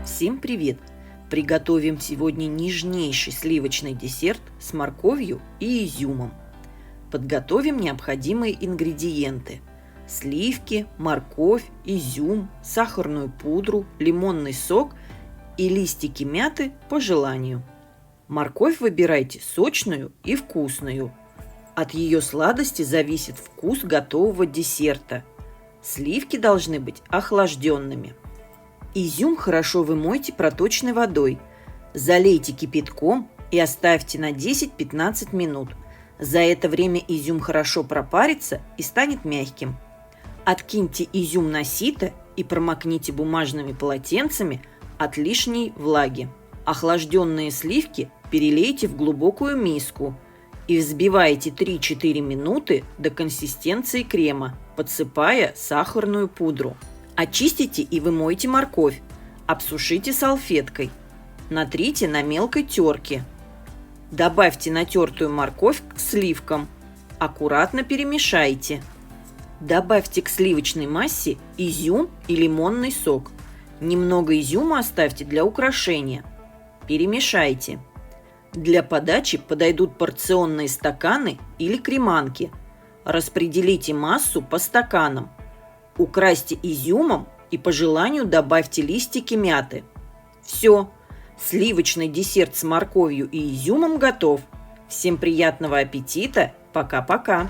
Всем привет! Приготовим сегодня нежнейший сливочный десерт с морковью и изюмом. Подготовим необходимые ингредиенты: сливки, морковь, изюм, сахарную пудру, лимонный сок и листики мяты по желанию. Морковь выбирайте сочную и вкусную. От ее сладости зависит вкус готового десерта. Сливки должны быть охлажденными. Изюм хорошо вымойте проточной водой, залейте кипятком и оставьте на 10-15 минут. За это время изюм хорошо пропарится и станет мягким. Откиньте изюм на сито и промокните бумажными полотенцами от лишней влаги. Охлажденные сливки перелейте в глубокую миску и взбивайте 3-4 минуты до консистенции крема, подсыпая сахарную пудру. Очистите и вымойте морковь, обсушите салфеткой, натрите на мелкой терке. Добавьте натертую морковь к сливкам, аккуратно перемешайте. Добавьте к сливочной массе изюм и лимонный сок. Немного изюма оставьте для украшения. Перемешайте. Для подачи подойдут порционные стаканы или креманки. Распределите массу по стаканам. Украсьте изюмом и по желанию добавьте листики мяты. Все, сливочный десерт с морковью и изюмом готов. Всем приятного аппетита, пока-пока!